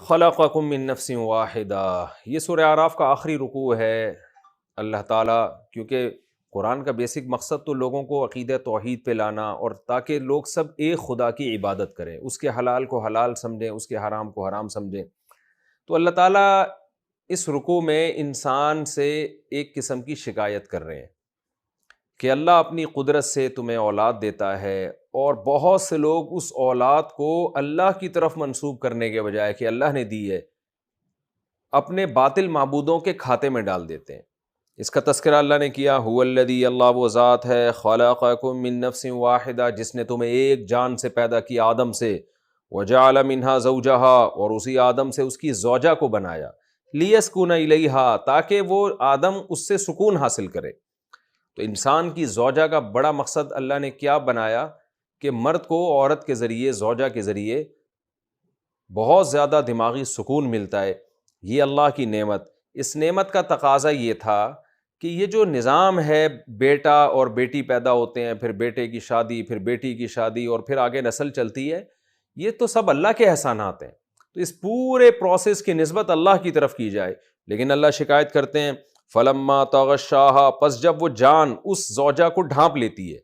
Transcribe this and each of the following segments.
خلقکم من نفس واحدہ، یہ سورہ اعراف کا آخری رکوع ہے۔ اللہ تعالیٰ، کیونکہ قرآن کا بیسک مقصد تو لوگوں کو عقیدہ توحید پہ لانا اور تاکہ لوگ سب ایک خدا کی عبادت کریں، اس کے حلال کو حلال سمجھیں، اس کے حرام کو حرام سمجھیں۔ تو اللہ تعالیٰ اس رکوع میں انسان سے ایک قسم کی شکایت کر رہے ہیں کہ اللہ اپنی قدرت سے تمہیں اولاد دیتا ہے، اور بہت سے لوگ اس اولاد کو اللہ کی طرف منسوب کرنے کے بجائے کہ اللہ نے دی ہے، اپنے باطل معبودوں کے کھاتے میں ڈال دیتے ہیں۔ اس کا تذکرہ اللہ نے کیا، هو الذی، اللہ وہ ذات ہے، خلقکم من نفس واحدہ، جس نے تمہیں ایک جان سے پیدا کیا آدم سے، وجعل منها زوجہا، اور اسی آدم سے اس کی زوجہ کو بنایا، لیسکن الیہا، تاکہ وہ آدم اس سے سکون حاصل کرے۔ تو انسان کی زوجہ کا بڑا مقصد اللہ نے کیا بنایا کہ مرد کو عورت کے ذریعے، زوجہ کے ذریعے بہت زیادہ دماغی سکون ملتا ہے۔ یہ اللہ کی نعمت، اس نعمت کا تقاضا یہ تھا کہ یہ جو نظام ہے، بیٹا اور بیٹی پیدا ہوتے ہیں، پھر بیٹے کی شادی، پھر بیٹی کی شادی، اور پھر آگے نسل چلتی ہے، یہ تو سب اللہ کے احسانات ہیں۔ تو اس پورے پروسیس کی نسبت اللہ کی طرف کی جائے، لیکن اللہ شکایت کرتے ہیں فلما تغشاہا، پس جب وہ جان اس زوجہ کو ڈھانپ لیتی ہے۔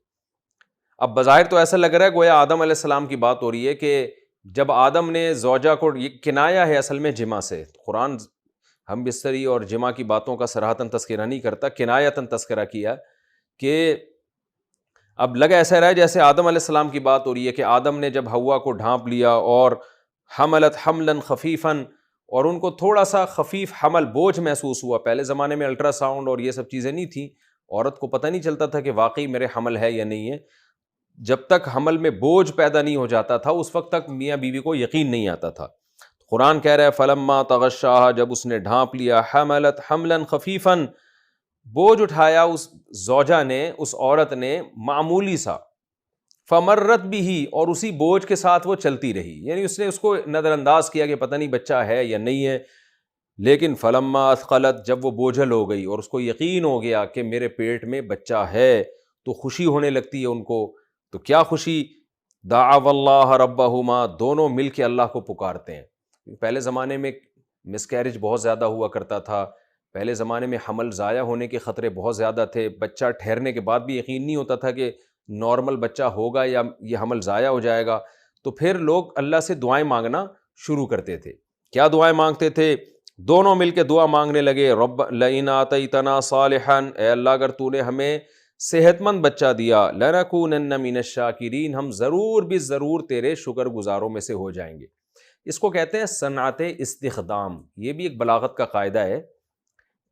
اب بظاہر تو ایسا لگ رہا ہے گویا آدم علیہ السلام کی بات ہو رہی ہے کہ جب آدم نے زوجہ کو، یہ کنایا ہے اصل میں جمع سے، قرآن ہم بستری اور جمع کی باتوں کا صراحتاً تذکرہ نہیں کرتا، کنایتاً تذکرہ کیا کہ اب لگا ایسا رہا ہے جیسے آدم علیہ السلام کی بات ہو رہی ہے کہ آدم نے جب حوا کو ڈھانپ لیا اور حملت حملا خفیفاً، اور ان کو تھوڑا سا خفیف حمل، بوجھ محسوس ہوا۔ پہلے زمانے میں الٹرا ساؤنڈ اور یہ سب چیزیں نہیں تھیں، عورت کو پتہ نہیں چلتا تھا کہ واقعی میرے حمل ہے یا نہیں ہے۔ جب تک حمل میں بوجھ پیدا نہیں ہو جاتا تھا اس وقت تک میاں بیوی کو یقین نہیں آتا تھا۔ قرآن کہہ رہا ہے فلما تغشاہا، جب اس نے ڈھانپ لیا، حملت حملا خفیفاً، بوجھ اٹھایا اس زوجہ نے، اس عورت نے معمولی سا، فمرت بھی، اور اسی بوجھ کے ساتھ وہ چلتی رہی، یعنی اس نے اس کو نظر انداز کیا کہ پتہ نہیں بچہ ہے یا نہیں ہے، لیکن فلما اثقلت، جب وہ بوجھل ہو گئی اور اس کو یقین ہو گیا کہ میرے پیٹ میں بچہ ہے، تو خوشی ہونے لگتی ہے ان کو۔ تو کیا خوشی؟ دعوا اللہ ربہما، دونوں مل کے اللہ کو پکارتے ہیں۔ پہلے زمانے میں مس کیریج بہت زیادہ ہوا کرتا تھا، پہلے زمانے میں حمل ضائع ہونے کے خطرے بہت زیادہ تھے، بچہ ٹھہرنے کے بعد بھی یقین نہیں ہوتا تھا کہ نارمل بچہ ہوگا یا یہ حمل ضائع ہو جائے گا۔ تو پھر لوگ اللہ سے دعائیں مانگنا شروع کرتے تھے۔ کیا دعائیں مانگتے تھے؟ دونوں مل کے دعا مانگنے لگے، رب لئن آتیتنا صالحا، اے اللہ اگر تو نے ہمیں صحت مند بچہ دیا، لنکونن من الشاکرین، ہم ضرور بھی ضرور تیرے شکر گزاروں میں سے ہو جائیں گے۔ اس کو کہتے ہیں صنعت استخدام۔ یہ بھی ایک بلاغت کا قاعدہ ہے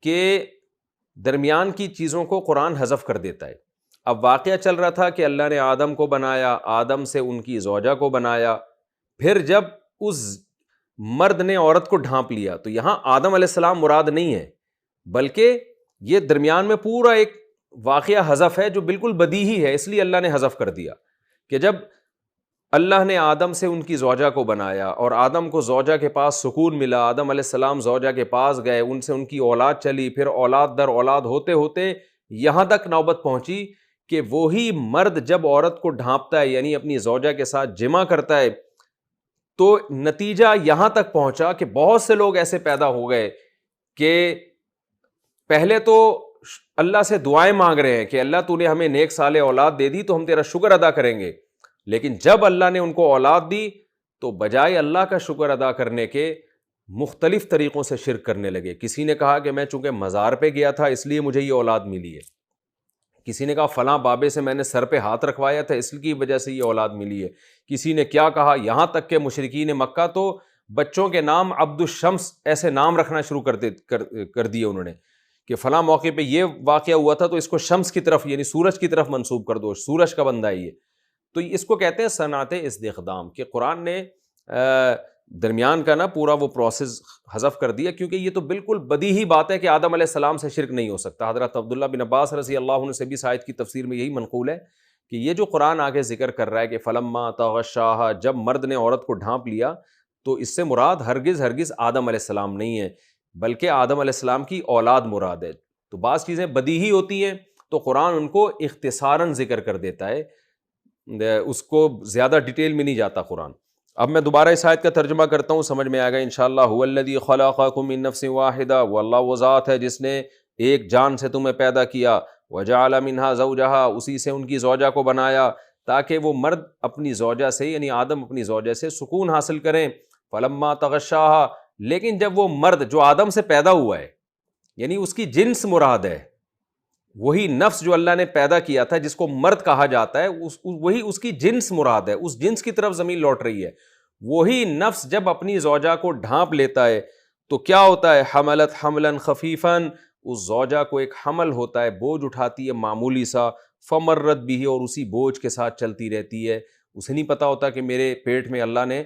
کہ درمیان کی چیزوں کو قرآن حذف کر دیتا ہے۔ اب واقعہ چل رہا تھا کہ اللہ نے آدم کو بنایا، آدم سے ان کی زوجہ کو بنایا، پھر جب اس مرد نے عورت کو ڈھانپ لیا، تو یہاں آدم علیہ السلام مراد نہیں ہے، بلکہ یہ درمیان میں پورا ایک واقعہ حذف ہے جو بالکل بدیہی ہے، اس لیے اللہ نے حذف کر دیا کہ جب اللہ نے آدم سے ان کی زوجہ کو بنایا اور آدم کو زوجہ کے پاس سکون ملا، آدم علیہ السلام زوجہ کے پاس گئے، ان سے ان کی اولاد چلی، پھر اولاد در اولاد ہوتے ہوتے یہاں تک نوبت پہنچی کہ وہی مرد جب عورت کو ڈھانپتا ہے، یعنی اپنی زوجہ کے ساتھ جمع کرتا ہے، تو نتیجہ یہاں تک پہنچا کہ بہت سے لوگ ایسے پیدا ہو گئے کہ پہلے تو اللہ سے دعائیں مانگ رہے ہیں کہ اللہ تو نے ہمیں نیک صالح اولاد دے دی تو ہم تیرا شکر ادا کریں گے، لیکن جب اللہ نے ان کو اولاد دی تو بجائے اللہ کا شکر ادا کرنے کے مختلف طریقوں سے شرک کرنے لگے۔ کسی نے کہا کہ میں چونکہ مزار پہ گیا تھا اس لیے مجھے یہ اولاد ملی ہے، کسی نے کہا فلاں بابے سے میں نے سر پہ ہاتھ رکھوایا تھا اس کی وجہ سے یہ اولاد ملی ہے، کسی نے کیا کہا، یہاں تک کہ مشرکین مکہ تو بچوں کے نام عبد الشمس ایسے نام رکھنا شروع کر دیے انہوں نے کہ فلاں موقع پہ یہ واقعہ ہوا تھا تو اس کو شمس کی طرف، یعنی سورج کی طرف منسوب کر دو، سورج کا بندہ ہے یہ۔ تو اس کو کہتے ہیں صنعت استخدام، کہ قرآن نے درمیان کا نا پورا وہ پروسیس حذف کر دیا، کیونکہ یہ تو بالکل بدیہی بات ہے کہ آدم علیہ السلام سے شرک نہیں ہو سکتا۔ حضرت عبداللہ بن عباس رضی اللہ عنہ سے بھی اس آیت کی تفسیر میں یہی منقول ہے کہ یہ جو قرآن آگے ذکر کر رہا ہے کہ فلما تغشاہا، جب مرد نے عورت کو ڈھانپ لیا، تو اس سے مراد ہرگز آدم علیہ السلام نہیں ہے، بلکہ آدم علیہ السلام کی اولاد مراد ہے۔ تو بعض چیزیں بدیہی ہوتی ہیں تو قرآن ان کو اختصاراً ذکر کر دیتا ہے، اس کو زیادہ ڈیٹیل میں نہیں جاتا قرآن۔ اب میں دوبارہ اس آیت کا ترجمہ کرتا ہوں، سمجھ میں آئے گا انشاءاللہ۔ هو الذی خلقکم من نفس واحدہ، وہ اللہ وہ ذات ہے جس نے ایک جان سے تمہیں پیدا کیا، وجعل منها زوجہا، اسی سے ان کی زوجہ کو بنایا تاکہ وہ مرد اپنی زوجہ سے یعنی آدم اپنی زوجہ سے سکون حاصل کریں۔ فلما تغشاہا، لیکن جب وہ مرد جو آدم سے پیدا ہوا ہے یعنی اس کی جنس مراد ہے، وہی نفس جو اللہ نے پیدا کیا تھا جس کو مرد کہا جاتا ہے، وہی اس کی جنس مراد ہے، اس جنس کی طرف ضمیر لوٹ رہی ہے۔ وہی نفس جب اپنی زوجہ کو ڈھانپ لیتا ہے تو کیا ہوتا ہے؟ حملت حملا خفیفاً، اس زوجہ کو ایک حمل ہوتا ہے، بوجھ اٹھاتی ہے معمولی سا، فمرت بھی، اور اسی بوجھ کے ساتھ چلتی رہتی ہے۔ اسے نہیں پتا ہوتا کہ میرے پیٹ میں اللہ نے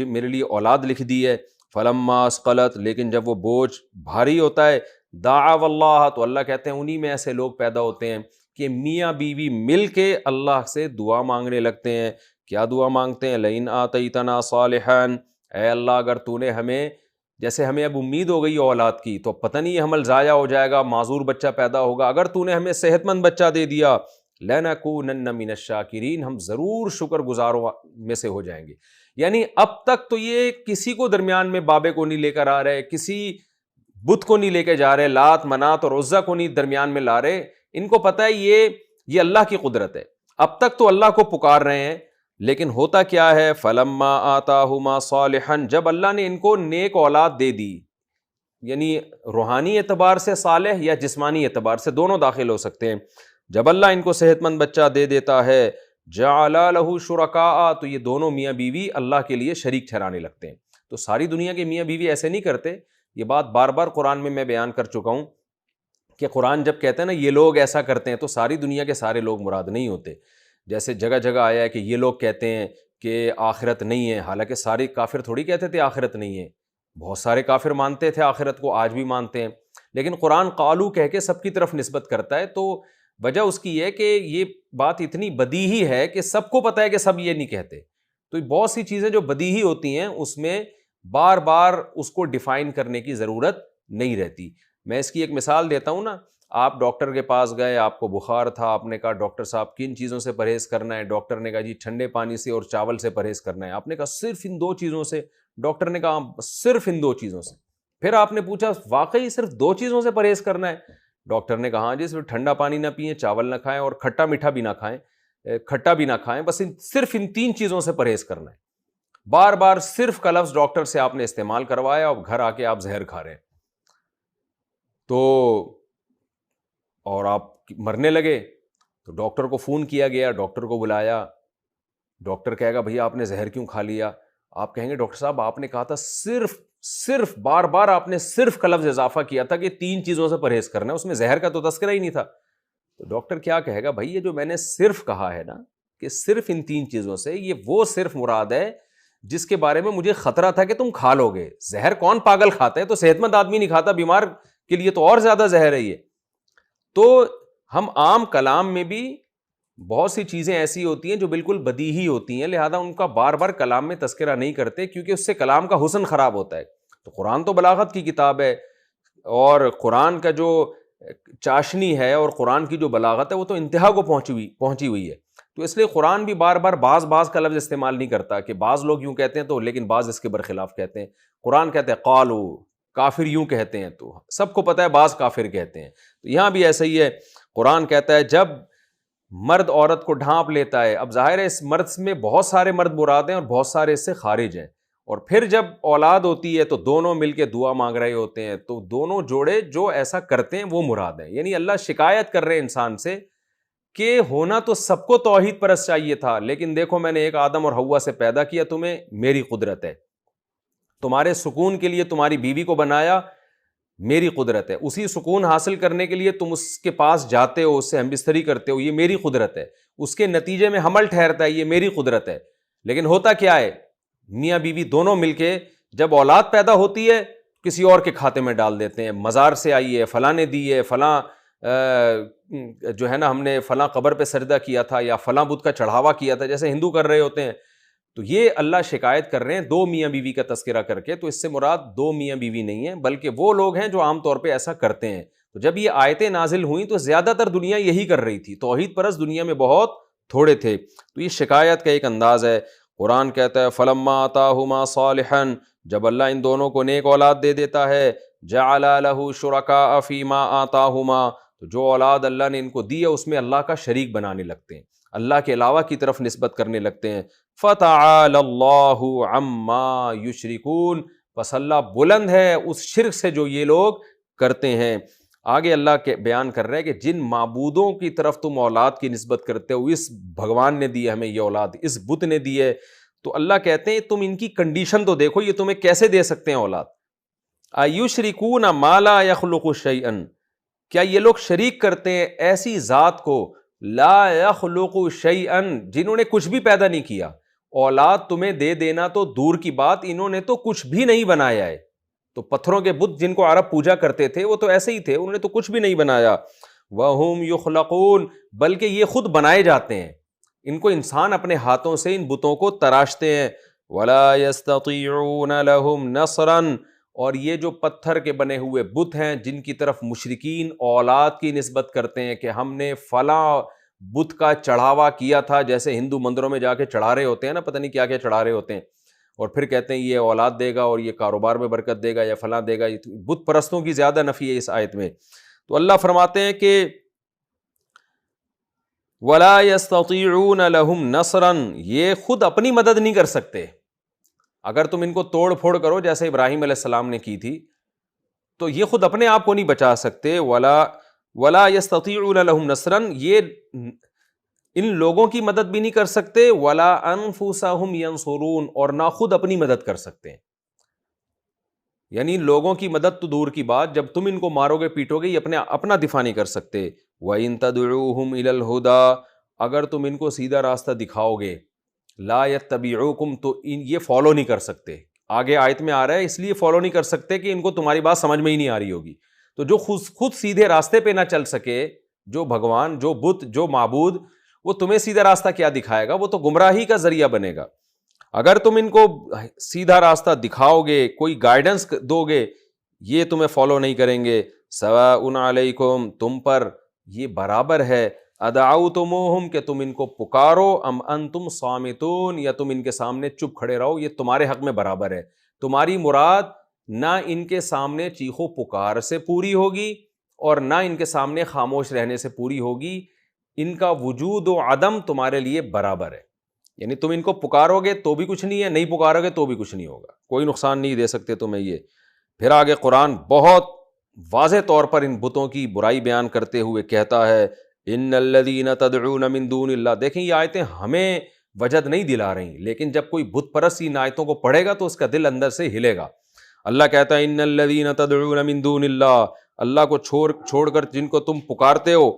میرے لیے اولاد لکھ دی ہے۔ فلما اسقلت، لیکن جب وہ بوجھ بھاری ہوتا ہے، دعوا اللہ، تو اللہ کہتے ہیں انہی میں ایسے لوگ پیدا ہوتے ہیں کہ میاں بیوی مل کے اللہ سے دعا مانگنے لگتے ہیں۔ کیا دعا مانگتے ہیں؟ لئن آتیتنا صالحا، اے اللہ اگر تو نے ہمیں، جیسے ہمیں اب امید ہو گئی اولاد کی تو پتہ نہیں یہ حمل ضائع ہو جائے گا، معذور بچہ پیدا ہوگا، اگر تو نے ہمیں صحت مند بچہ دے دیا، لنکونن من الشاکرین، ہم ضرور شکر گزاروں میں سے ہو جائیں گے۔ یعنی اب تک تو یہ کسی کو درمیان میں بابے کو نہیں لے کر آ رہے، کسی بت کو نہیں لے کے جا رہے، لات منات اور عزا کو نہیں درمیان میں لا رہے، ان کو پتہ ہے یہ اللہ کی قدرت ہے، اب تک تو اللہ کو پکار رہے ہیں۔ لیکن ہوتا کیا ہے؟ فلما آتاہما صالحا، جب اللہ نے ان کو نیک اولاد دے دی، یعنی روحانی اعتبار سے صالح یا جسمانی اعتبار سے دونوں داخل ہو سکتے ہیں، جب اللہ ان کو صحت مند بچہ دے دیتا ہے، جعل لہ شرکاء، تو یہ دونوں میاں بیوی اللہ کے لیے شریک ٹھہرانے لگتے ہیں۔ تو ساری دنیا کے میاں بیوی ایسے نہیں کرتے، یہ بات بار بار قرآن میں بیان کر چکا ہوں کہ قرآن جب کہتے ہیں نا یہ لوگ ایسا کرتے ہیں تو ساری دنیا کے سارے لوگ مراد نہیں ہوتے۔ جیسے جگہ جگہ آیا ہے کہ یہ لوگ کہتے ہیں کہ آخرت نہیں ہے، حالانکہ سارے کافر تھوڑی کہتے تھے آخرت نہیں ہے، بہت سارے کافر مانتے تھے آخرت کو، آج بھی مانتے ہیں، لیکن قرآن قالو کہہ کے سب کی طرف نسبت کرتا ہے۔ تو وجہ اس کی یہ کہ یہ بات اتنی بدیہی ہے کہ سب کو پتہ ہے کہ سب یہ نہیں کہتے، تو بہت سی چیزیں جو بدیہی ہوتی ہیں اس میں بار بار اس کو ڈیفائن کرنے کی ضرورت نہیں رہتی۔ میں اس کی ایک مثال دیتا ہوں نا، آپ ڈاکٹر کے پاس گئے، آپ کو بخار تھا، آپ نے کہا ڈاکٹر صاحب کن چیزوں سے پرہیز کرنا ہے؟ ڈاکٹر نے کہا جی ٹھنڈے پانی سے اور چاول سے پرہیز کرنا ہے۔ آپ نے کہا صرف ان دو چیزوں سے؟ ڈاکٹر نے کہا صرف ان دو چیزوں سے۔ پھر آپ نے پوچھا واقعی صرف دو چیزوں سے پرہیز کرنا ہے؟ ڈاکٹر نے کہا ہاں جی، صرف ٹھنڈا پانی نہ پئیں، چاول نہ کھائیں اور کھٹا میٹھا بھی نہ کھائیں، کھٹا بھی نہ کھائیں، بس صرف ان تین چیزوں سے پرہیز کرنا ہے۔ بار بار صرف کا لفظ ڈاکٹر سے آپ نے استعمال کروایا اور گھر آ کے آپ زہر کھا رہے ہیں تو، اور آپ مرنے لگے۔ تو ڈاکٹر کو فون کیا گیا، ڈاکٹر کو بلایا، ڈاکٹر کہے گا بھئی آپ نے زہر کیوں کھا لیا؟ آپ کہیں گے ڈاکٹر صاحب آپ نے کہا تھا صرف بار بار آپ نے صرف کا لفظ اضافہ کیا تھا کہ تین چیزوں سے پرہیز کرنا ہے، اس میں زہر کا تو تذکرہ ہی نہیں تھا۔ تو ڈاکٹر کیا کہے گا؟ بھئی یہ جو میں نے صرف کہا ہے نا کہ صرف ان تین چیزوں سے، یہ وہ صرف مراد ہے جس کے بارے میں مجھے خطرہ تھا کہ تم کھا لو گے۔ زہر کون پاگل کھاتا ہے؟ تو صحت مند آدمی نہیں کھاتا، بیمار کے لیے تو اور زیادہ زہر ہے یہ۔ تو ہم عام کلام میں بھی بہت سی چیزیں ایسی ہوتی ہیں جو بالکل بدیہی ہوتی ہیں، لہذا ان کا بار بار کلام میں تذکرہ نہیں کرتے کیونکہ اس سے کلام کا حسن خراب ہوتا ہے۔ تو قرآن تو بلاغت کی کتاب ہے، اور قرآن کا جو چاشنی ہے اور قرآن کی جو بلاغت ہے وہ تو انتہا کو پہنچی ہوئی ہے۔ تو اس لیے قرآن بھی بار بار بعض کا لفظ استعمال نہیں کرتا کہ بعض لوگ یوں کہتے ہیں تو لیکن بعض اس کے برخلاف کہتے ہیں۔ قرآن کہتے ہیں قالو، کافر یوں کہتے ہیں، تو سب کو پتہ ہے بعض کافر کہتے ہیں۔ تو یہاں بھی ایسا ہی ہے، قرآن کہتا ہے جب مرد عورت کو ڈھانپ لیتا ہے، اب ظاہر ہے اس مرد میں بہت سارے مرد مراد ہیں اور بہت سارے اس سے خارج ہیں، اور پھر جب اولاد ہوتی ہے تو دونوں مل کے دعا مانگ رہے ہوتے ہیں، تو دونوں جوڑے جو ایسا کرتے ہیں وہ مراد ہیں۔ یعنی اللہ شکایت کر رہے ہیں انسان سے کہ ہونا تو سب کو توحید پرست چاہیے تھا، لیکن دیکھو میں نے ایک آدم اور حوا سے پیدا کیا، تمہیں میری قدرت ہے، تمہارے سکون کے لیے تمہاری بیوی کو بنایا، میری قدرت ہے، اسی سکون حاصل کرنے کے لیے تم اس کے پاس جاتے ہو، اس سے ہم بستری کرتے ہو، یہ میری قدرت ہے، اس کے نتیجے میں حمل ٹھہرتا ہے، یہ میری قدرت ہے۔ لیکن ہوتا کیا ہے؟ میاں بیوی دونوں مل کے جب اولاد پیدا ہوتی ہے کسی اور کے کھاتے میں ڈال دیتے ہیں، مزار سے آئی ہے، فلاں نے دی ہے، فلاں جو ہے نا ہم نے فلاں قبر پہ سجدہ کیا تھا یا فلاں بت کا چڑھاوا کیا تھا، جیسے ہندو کر رہے ہوتے ہیں۔ تو یہ اللہ شکایت کر رہے ہیں دو میاں بیوی کا تذکرہ کر کے، تو اس سے مراد دو میاں بیوی نہیں ہیں بلکہ وہ لوگ ہیں جو عام طور پہ ایسا کرتے ہیں۔ تو جب یہ آیتیں نازل ہوئیں تو زیادہ تر دنیا یہی کر رہی تھی، توحید پرست دنیا میں بہت تھوڑے تھے۔ تو یہ شکایت کا ایک انداز ہے۔ قرآن کہتا ہے فلما آتاہما صالحا، جب اللہ ان دونوں کو نیک اولاد دے دیتا ہے، جعل لہ شرکاء فیما آتاہما، تو جو اولاد اللہ نے ان کو دی ہے اس میں اللہ کا شریک بنانے لگتے ہیں، اللہ کے علاوہ کی طرف نسبت کرنے لگتے ہیں۔ فتعالی اللہ عما یشرکون، پس اللہ بلند ہے اس شرک سے جو یہ لوگ کرتے ہیں۔ آگے اللہ کے بیان کر رہے ہیں کہ جن معبودوں کی طرف تم اولاد کی نسبت کرتے ہو، اس بھگوان نے دی ہے ہمیں یہ اولاد، اس بت نے دی ہے، تو اللہ کہتے ہیں تم ان کی کنڈیشن تو دیکھو، یہ تمہیں کیسے دے سکتے ہیں اولاد۔ ایشرکون ما لا یخلق شیئا، کیا یہ لوگ شریک کرتے ہیں ایسی ذات کو لا یخلق شیئا، جنہوں نے کچھ بھی پیدا نہیں کیا۔ اولاد تمہیں دے دینا تو دور کی بات، انہوں نے تو کچھ بھی نہیں بنایا ہے۔ تو پتھروں کے بت جن کو عرب پوجا کرتے تھے وہ تو ایسے ہی تھے، انہوں نے تو کچھ بھی نہیں بنایا۔ وَهُمْ يُخْلَقُونَ، بلکہ یہ خود بنائے جاتے ہیں، ان کو انسان اپنے ہاتھوں سے ان بتوں کو تراشتے ہیں۔ وَلَا يَسْتَطِيعُونَ لَهُمْ نَصْرًا، اور یہ جو پتھر کے بنے ہوئے بت ہیں جن کی طرف مشرکین اولاد کی نسبت کرتے ہیں کہ ہم نے فلاں بت کا چڑھاوا کیا تھا، جیسے ہندو مندروں میں جا کے چڑھا رہے ہوتے ہیں نا، پتہ نہیں کیا کیا چڑھا رہے ہوتے ہیں، اور پھر کہتے ہیں یہ اولاد دے گا اور یہ کاروبار میں برکت دے گا یا فلاں دے گا۔ بت پرستوں کی زیادہ نفی ہے اس آیت میں۔ تو اللہ فرماتے ہیں کہ وَلَا يَسْتَطِيعُونَ لَهُمْ نَصْرًا، یہ خود اپنی مدد نہیں کر سکتے۔ اگر تم ان کو توڑ پھوڑ کرو جیسے ابراہیم علیہ السلام نے کی تھی، تو یہ خود اپنے آپ کو نہیں بچا سکتے۔ وَلَا يَسْتَطِيعُونَ لَهُمْ نَصْرًا، یہ ان لوگوں کی مدد بھی نہیں کر سکتے۔ وَلَا أَنفُسَهُمْ يَنصُرُونَ، اور نہ خود اپنی مدد کر سکتے ہیں۔ یعنی لوگوں کی مدد تو دور کی بات، جب تم ان کو مارو گے پیٹو گے یہ اپنا دفاع نہیں کر سکتے۔ وَإِن تَدْعُوهُمْ إِلَى الْهُدَىٰ، اگر تم ان کو سیدھا راستہ دکھاؤ گے، لا يَتَّبِعُوكُمْ، تو یہ فالو نہیں کر سکتے۔ آگے آیت میں آ رہا ہے اس لیے فالو نہیں کر سکتے کہ ان کو تمہاری بات سمجھ میں ہی نہیں آ رہی ہوگی۔ تو جو خود سیدھے راستے پہ نہ چل سکے، جو بھگوان، جو بت، جو معبود، وہ تمہیں سیدھا راستہ کیا دکھائے گا؟ وہ تو گمراہی کا ذریعہ بنے گا۔ اگر تم ان کو سیدھا راستہ دکھاؤ گے، کوئی گائیڈنس دو گے، یہ تمہیں فالو نہیں کریں گے۔ سواء علیکم، تم پر یہ برابر ہے، ادعوتموہم، کہ تم ان کو پکارو، ام انتم صامتون، یا تم ان کے سامنے چپ کھڑے رہو، یہ تمہارے حق میں برابر ہے۔ تمہاری مراد نہ ان کے سامنے چیخو پکار سے پوری ہوگی اور نہ ان کے سامنے خاموش رہنے سے پوری ہوگی، ان کا وجود و عدم تمہارے لیے برابر ہے۔ یعنی تم ان کو پکارو گے تو بھی کچھ نہیں ہے، نہیں پکارو گے تو بھی کچھ نہیں ہوگا، کوئی نقصان نہیں دے سکتے تمہیں یہ۔ پھر آگے قرآن بہت واضح طور پر ان بتوں کی برائی بیان کرتے ہوئے کہتا ہے ان الذین تدعون من دون اللہ۔ دیکھیں یہ آیتیں ہمیں وجد نہیں دلا رہی، لیکن جب کوئی بت پرست ان آیتوں کو پڑھے گا تو اس کا دل اندر سے ہلے گا۔ اللہ کہتا ہے ان الذین تدعون من دون اللہ، اللہ کو چھوڑ کر جن کو تم پکارتے ہو،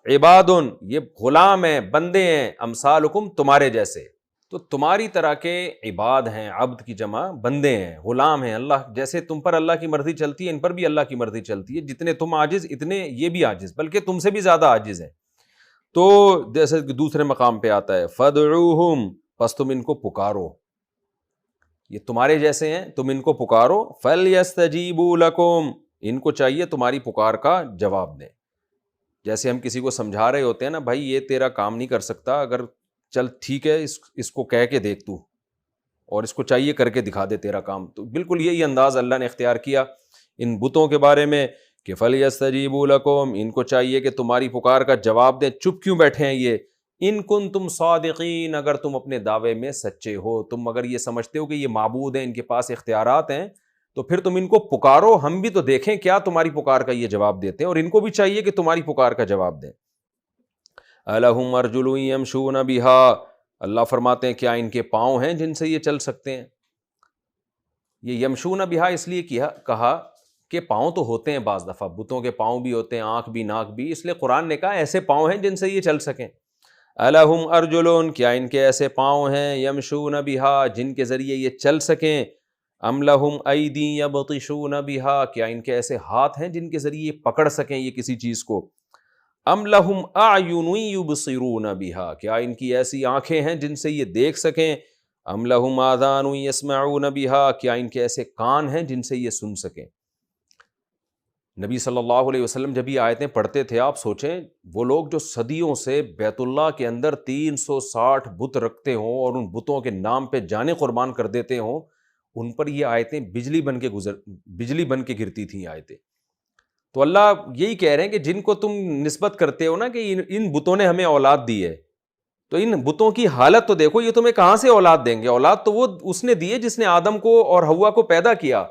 عباد، یہ غلام ہیں، بندے ہیں، امثالکم، تمہارے جیسے۔ تو تمہاری طرح کے عباد ہیں، عبد کی جمع بندے ہیں، غلام ہیں۔ اللہ جیسے تم پر اللہ کی مرضی چلتی ہے، ان پر بھی اللہ کی مرضی چلتی ہے، جتنے تم عاجز اتنے یہ بھی عاجز، بلکہ تم سے بھی زیادہ عاجز ہیں۔ تو جیسے دوسرے مقام پہ آتا ہے فَادْعُوهُمْ، پس تم ان کو پکارو، یہ تمہارے جیسے ہیں، تم ان کو پکارو، فَلْيَسْتَجِيبُوا لَكُمْ، ان کو چاہیے تمہاری پکار کا جواب دیں۔ جیسے ہم کسی کو سمجھا رہے ہوتے ہیں نا، بھائی یہ تیرا کام نہیں کر سکتا، اگر چل ٹھیک ہے اس کو کہہ کے دیکھ تو، اور اس کو چاہیے کر کے دکھا دے تیرا کام۔ تو بالکل یہی انداز اللہ نے اختیار کیا ان بتوں کے بارے میں کہ فَلْيَسْتَجِيبُوا لَكُمْ، ان کو چاہیے کہ تمہاری پکار کا جواب دیں۔ چپ کیوں بیٹھے ہیں یہ؟ ان کنتم صادقین، اگر تم اپنے دعوے میں سچے ہو، تم اگر یہ سمجھتے ہو کہ یہ معبود ہیں، ان کے پاس اختیارات ہیں، تو پھر تم ان کو پکارو، ہم بھی تو دیکھیں کیا تمہاری پکار کا یہ جواب دیتے ہیں، اور ان کو بھی چاہیے کہ تمہاری پکار کا جواب دیں۔ أَلَهُمْ أَرْجُلٌ يَمْشُونَ بِهَا، اللہ فرماتے ہیں کیا ان کے پاؤں ہیں جن سے یہ چل سکتے ہیں؟ یہ یمشون بہا اس لیے کہا کہ پاؤں تو ہوتے ہیں، بعض دفعہ بتوں کے پاؤں بھی ہوتے ہیں، آنکھ بھی، ناک بھی، اس لیے قرآن نے کہا ایسے پاؤں ہیں جن سے یہ چل سکیں۔ أَلَهُمْ أَرْجُلٌ، کیا ان کے ایسے پاؤں ہیں، یمشون بہا، جن کے ذریعے یہ چل سکیں، أَمْ لَهُمْ أَيْدٍ يَبْطِشُونَ بِهَا، کیا ان کے ایسے ہاتھ ہیں جن کے ذریعے یہ پکڑ سکیں یہ کسی چیز کو، أَمْ لَهُمْ أَعْيُنٌ يُبْصِرُونَ بِهَا، کیا ان کی ایسی آنکھیں ہیں جن سے یہ دیکھ سکیں، أَمْ لَهُمْ آذَانٌ يَسْمَعُونَ بِهَا، کیا ان کے ایسے کان ہیں جن سے یہ سن سکیں۔ نبی صلی اللہ علیہ وسلم جب یہ آیتیں پڑھتے تھے، آپ سوچیں وہ لوگ جو صدیوں سے بیت اللہ کے اندر 360 بت رکھتے ہوں اور ان بتوں کے نام پہ جانیں قربان کر دیتے ہوں، ان پر یہ آیتیں بجلی بن کے گرتی تھیں آیتیں۔ تو اللہ یہی کہہ رہے ہیں کہ جن کو تم نسبت کرتے ہو نا کہ ان بتوں نے ہمیں اولاد دی ہے، تو ان بتوں کی حالت تو دیکھو، یہ تمہیں کہاں سے اولاد دیں گے؟ اولاد تو وہ اس نے دی ہے جس نے آدم کو اور حوا کو پیدا کیا،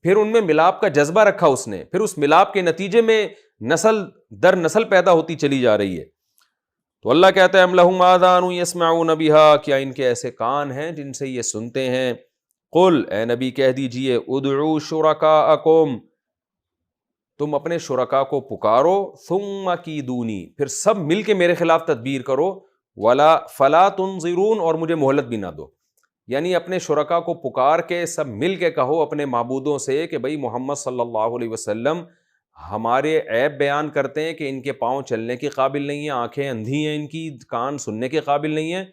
پھر ان میں ملاپ کا جذبہ رکھا اس نے، پھر اس ملاپ کے نتیجے میں نسل در نسل پیدا ہوتی چلی جا رہی ہے۔ تو اللہ کہتا ہے ام لہم آذان یسمعون بہا، کیا ان کے ایسے کان ہیں جن سے یہ سنتے ہیں؟ قل، اے نبی کہہ دیجئے، ادعوا شرکاءکم، تم اپنے شرکا کو پکارو، ثم کیدونی، پھر سب مل کے میرے خلاف تدبیر کرو، ولا فلا تنظرون، اور مجھے مہلت بھی نہ دو۔ یعنی اپنے شرکا کو پکار کے سب مل کے کہو اپنے معبودوں سے کہ بھئی محمد صلی اللہ علیہ وسلم ہمارے عیب بیان کرتے ہیں کہ ان کے پاؤں چلنے کے قابل نہیں ہیں، آنکھیں اندھی ہیں ان کی، کان سننے کے قابل نہیں ہیں،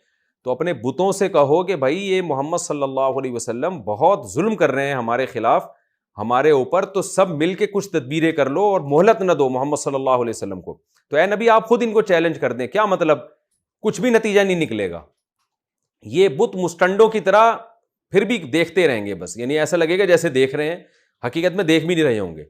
تو اپنے بتوں سے کہو کہ بھائی یہ محمد صلی اللہ علیہ وسلم بہت ظلم کر رہے ہیں ہمارے خلاف، ہمارے اوپر، تو سب مل کے کچھ تدبیریں کر لو اور مہلت نہ دو محمد صلی اللہ علیہ وسلم کو۔ تو اے نبی آپ خود ان کو چیلنج کر دیں، کیا مطلب؟ کچھ بھی نتیجہ نہیں نکلے گا، یہ بت مسٹنڈوں کی طرح پھر بھی دیکھتے رہیں گے بس، یعنی ایسا لگے گا جیسے دیکھ رہے ہیں، حقیقت میں دیکھ بھی نہیں رہے ہوں گے۔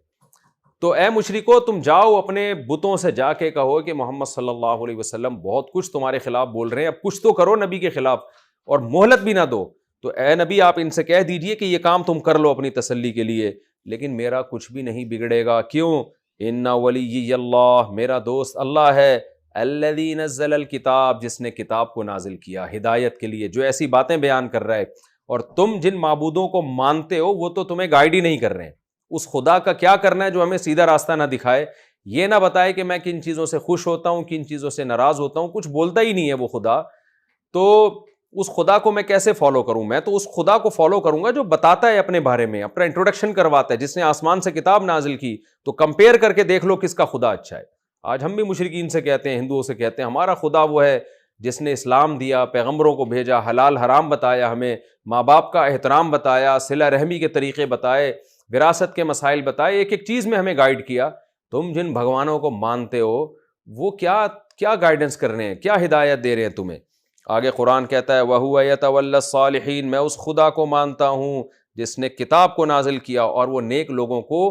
تو اے مشرکو، تم جاؤ اپنے بتوں سے جا کے کہو کہ محمد صلی اللہ علیہ وسلم بہت کچھ تمہارے خلاف بول رہے ہیں، اب کچھ تو کرو نبی کے خلاف اور مہلت بھی نہ دو۔ تو اے نبی آپ ان سے کہہ دیجئے کہ یہ کام تم کر لو اپنی تسلی کے لیے، لیکن میرا کچھ بھی نہیں بگڑے گا۔ کیوں؟ ان ولی اللہ، میرا دوست اللہ ہے، الذی نزل الکتاب، جس نے کتاب کو نازل کیا ہدایت کے لیے، جو ایسی باتیں بیان کر رہا ہے، اور تم جن معبودوں کو مانتے ہو وہ تو تمہیں گائیڈ ہی نہیں کر رہے ہیں۔ اس خدا کا کیا کرنا ہے جو ہمیں سیدھا راستہ نہ دکھائے، یہ نہ بتائے کہ میں کن چیزوں سے خوش ہوتا ہوں، کن چیزوں سے ناراض ہوتا ہوں، کچھ بولتا ہی نہیں ہے وہ خدا، تو اس خدا کو میں کیسے فالو کروں؟ میں تو اس خدا کو فالو کروں گا جو بتاتا ہے اپنے بارے میں، اپنا انٹروڈکشن کرواتا ہے، جس نے آسمان سے کتاب نازل کی، تو کمپیئر کر کے دیکھ لو کس کا خدا اچھا ہے۔ آج ہم بھی مشرکین سے کہتے ہیں، ہندوؤں سے کہتے ہیں ہمارا خدا وہ ہے جس نے اسلام دیا، پیغمبروں کو بھیجا، حلال حرام بتایا، ہمیں ماں باپ کا احترام بتایا، صلہ رحمی کے طریقے بتائے، وراثت کے مسائل بتائے، ایک ایک چیز میں ہمیں گائیڈ کیا۔ تم جن بھگوانوں کو مانتے ہو وہ کیا گائیڈنس کر رہے ہیں، کیا ہدایت دے رہے ہیں تمہیں؟ آگے قرآن کہتا ہے وَهُوَ يَتَوَلَّى الصَّالِحِينَ، میں اس خدا کو مانتا ہوں جس نے کتاب کو نازل کیا اور وہ نیک لوگوں کو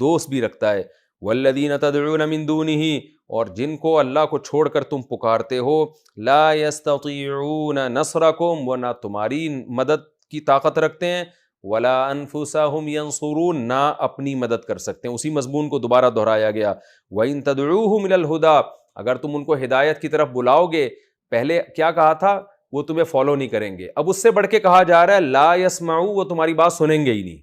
دوست بھی رکھتا ہے۔ وَالَّذِينَ تَدْعُونَ مِن دُونِهِ، اور جن کو اللہ کو چھوڑ کر تم پکارتے ہو، لَا يَسْتَطِيعُونَ نَصْرَكُمْ، وہ نہ تمہاری مدد کی طاقت رکھتے ہیں، وَلَا أَنفُسَهُمْ يَنصُرُونَ، نہ اپنی مدد کر سکتے ہیں۔ اسی مضمون کو دوبارہ دہرایا گیا، وَإِن تَدْعُوهُمْ إِلَى الْهُدَىٰ، اگر تم ان کو ہدایت کی طرف بلاؤ گے، پہلے کیا کہا تھا؟ وہ تمہیں فالو نہیں کریں گے، اب اس سے بڑھ کے کہا جا رہا ہے لا يسمعوا، وہ تمہاری بات سنیں گے ہی نہیں،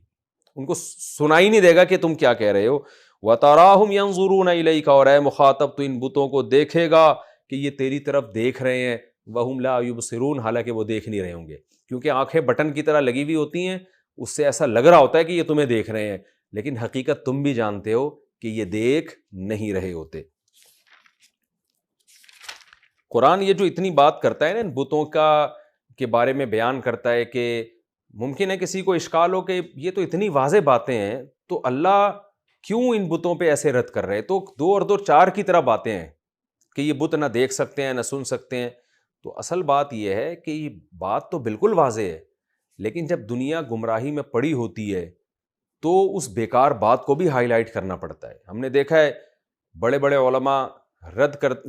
ان کو سنائی نہیں دے گا کہ تم کیا کہہ رہے ہو۔ وَتَرَاهُمْ يَنظُرُونَ إِلَيْكَ، اور اے مخاطب تو ان بتوں کو دیکھے گا کہ یہ تیری طرف دیکھ رہے ہیں، وَهُمْ لَا يُبْصِرُونَ، حالانکہ وہ دیکھ نہیں رہے ہوں گے، کیونکہ آنکھیں بٹن کی طرح لگی ہوئی ہوتی ہیں، اس سے ایسا لگ رہا ہوتا ہے کہ یہ تمہیں دیکھ رہے ہیں، لیکن حقیقت تم بھی جانتے ہو کہ یہ دیکھ نہیں رہے ہوتے۔ قرآن یہ جو اتنی بات کرتا ہے نا ان بتوں کے بارے میں بیان کرتا ہے کہ ممکن ہے کسی کو اشکال ہو کہ یہ تو اتنی واضح باتیں ہیں، تو اللہ کیوں ان بتوں پہ ایسے رد کر رہے ہیں؟ تو 2 اور 2 4 کی طرح باتیں ہیں کہ یہ بت نہ دیکھ سکتے ہیں نہ سن سکتے ہیں۔ تو اصل بات یہ ہے کہ یہ بات تو بالکل واضح ہے، لیکن جب دنیا گمراہی میں پڑی ہوتی ہے تو اس بیکار بات کو بھی ہائی لائٹ کرنا پڑتا ہے۔ ہم نے دیکھا ہے بڑے بڑے علماء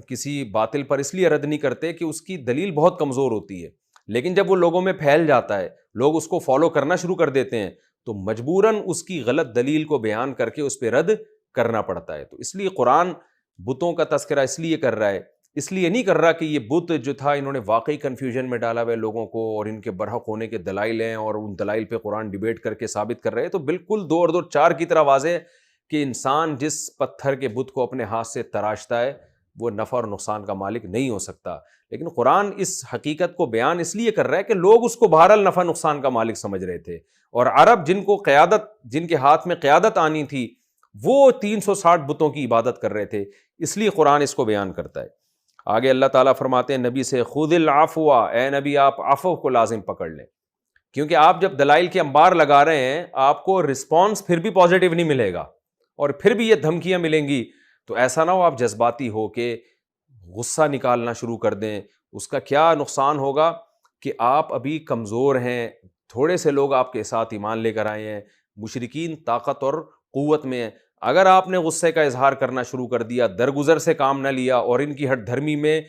کسی باطل پر اس لیے رد نہیں کرتے کہ اس کی دلیل بہت کمزور ہوتی ہے، لیکن جب وہ لوگوں میں پھیل جاتا ہے، لوگ اس کو فالو کرنا شروع کر دیتے ہیں، تو مجبوراً اس کی غلط دلیل کو بیان کر کے اس پہ رد کرنا پڑتا ہے۔ تو اس لیے قرآن بتوں کا تذکرہ اس لیے کر رہا ہے، اس لیے نہیں کر رہا کہ یہ بت جو تھا انہوں نے واقعی کنفیوژن میں ڈالا ہوا ہے لوگوں کو اور ان کے برحق ہونے کے دلائل ہیں اور ان دلائل پہ قرآن ڈیبیٹ کر کے ثابت کر رہے ہیں۔ تو بالکل 2 اور 2 4 کی طرح واضح ہے کہ انسان جس پتھر کے بت کو اپنے ہاتھ سے تراشتا ہے وہ نفع اور نقصان کا مالک نہیں ہو سکتا، لیکن قرآن اس حقیقت کو بیان اس لیے کر رہا ہے کہ لوگ اس کو بہرحال نفع نقصان کا مالک سمجھ رہے تھے، اور عرب جن کے ہاتھ میں قیادت آنی تھی وہ 360 بتوں کی عبادت کر رہے تھے، اس لیے قرآن اس کو بیان کرتا ہے۔ آگے اللہ تعالیٰ فرماتے ہیں نبی سے خذ العفو، اے نبی آپ عفو کو لازم پکڑ لیں، کیونکہ آپ جب دلائل کے انبار لگا رہے ہیں آپ کو رسپانس پھر بھی پازیٹیو نہیں ملے گا، اور پھر بھی یہ دھمکیاں ملیں گی، تو ایسا نہ ہو آپ جذباتی ہو کے غصہ نکالنا شروع کر دیں۔ اس کا کیا نقصان ہوگا کہ آپ ابھی کمزور ہیں، تھوڑے سے لوگ آپ کے ساتھ ایمان لے کر آئے ہیں، مشرکین طاقت اور قوت میں ہیں۔ اگر آپ نے غصے کا اظہار کرنا شروع کر دیا، درگزر سے کام نہ لیا اور ان کی ہٹ دھرمی میں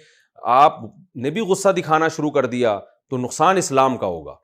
آپ نے بھی غصہ دکھانا شروع کر دیا، تو نقصان اسلام کا ہوگا۔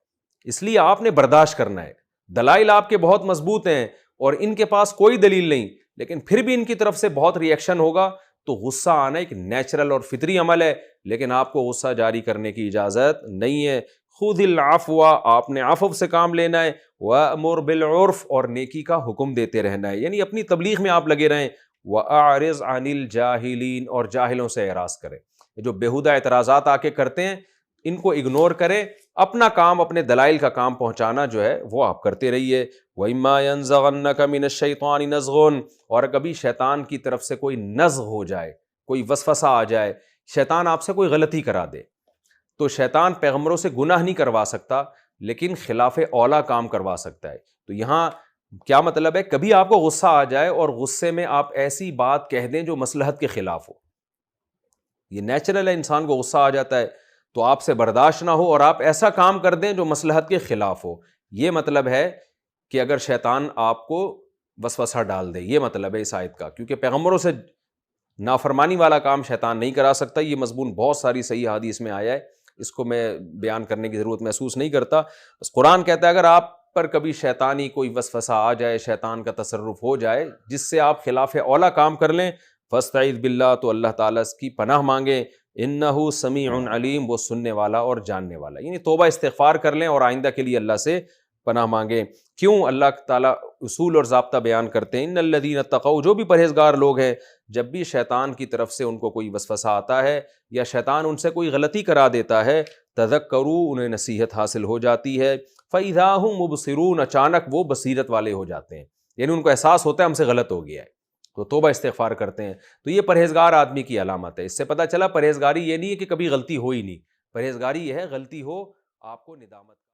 اس لیے آپ نے برداشت کرنا ہے۔ دلائل آپ کے بہت مضبوط ہیں اور ان کے پاس کوئی دلیل نہیں، لیکن پھر بھی ان کی طرف سے بہت ری ایکشن ہوگا، تو غصہ آنا ایک نیچرل اور فطری عمل ہے، لیکن آپ کو غصہ جاری کرنے کی اجازت نہیں ہے۔ خُذِ الْعَفْوَ، آپ نے عفو سے کام لینا ہے، وَأْمُرْ بِالْعُرْفِ، اور نیکی کا حکم دیتے رہنا ہے، یعنی اپنی تبلیغ میں آپ لگے رہیں۔ وَأَعْرِضْ عَنِ الْجَاهِلِينَ، اور جاہلوں سے اعراض کریں۔ جو بیہودہ اعتراضات آ کے کرتے ہیں ان کو اگنور کریں، اپنا کام، اپنے دلائل کا کام پہنچانا جو ہے وہ آپ کرتے رہیے۔ وَإِمَّا يَنزَغَنَّكَ مِنَ الشَّيْطَانِ نَزْغٌ، اور کبھی شیطان کی طرف سے کوئی نزغ ہو جائے، کوئی وسوسہ آ جائے، شیطان آپ سے کوئی غلطی کرا دے، تو شیطان پیغمبروں سے گناہ نہیں کروا سکتا لیکن خلاف اولیٰ کام کروا سکتا ہے۔ تو یہاں کیا مطلب ہے، کبھی آپ کو غصہ آ جائے اور غصے میں آپ ایسی بات کہہ دیں جو مصلحت کے خلاف ہو، یہ نیچرل ہے، انسان کو غصہ آ جاتا ہے، تو آپ سے برداشت نہ ہو اور آپ ایسا کام کر دیں جو مصلحت کے خلاف ہو۔ یہ مطلب ہے کہ اگر شیطان آپ کو وسوسہ ڈال دے، یہ مطلب ہے اس آیت کا، کیونکہ پیغمبروں سے نافرمانی والا کام شیطان نہیں کرا سکتا۔ یہ مضمون بہت ساری صحیح حدیث میں آیا ہے، اس کو میں بیان کرنے کی ضرورت محسوس نہیں کرتا، بس قرآن کہتا ہے اگر آپ پر کبھی شیطانی کوئی وسوسہ آ جائے، شیطان کا تصرف ہو جائے جس سے آپ خلاف اولیٰ کام کر لیں، فاستعذ باللہ، تو اللہ تعالیٰ کی پناہ مانگیں، انہ سمیع علیم، وہ سننے والا اور جاننے والا، یعنی توبہ استغفار کر لیں اور آئندہ کے لیے اللہ سے پناہ مانگیں۔ کیوں اللہ تعالیٰ اصول اور ضابطہ بیان کرتے ہیں، ان الذین اتقوا، جو بھی پرہیزگار لوگ ہیں، جب بھی شیطان کی طرف سے ان کو کوئی وسوسہ آتا ہے یا شیطان ان سے کوئی غلطی کرا دیتا ہے، تذکروا، انہیں نصیحت حاصل ہو جاتی ہے، فاذا ھم مبصرون، اچانک وہ بصیرت والے ہو جاتے ہیں، یعنی ان کو احساس ہوتا ہے ہم سے غلط ہو گیا ہے، تو توبہ استغفار کرتے ہیں۔ تو یہ پرہیزگار آدمی کی علامت ہے۔ اس سے پتہ چلا پرہیزگاری یہ نہیں ہے کہ کبھی غلطی ہو ہی نہیں، پرہیزگاری یہ ہے غلطی ہو آپ کو ندامت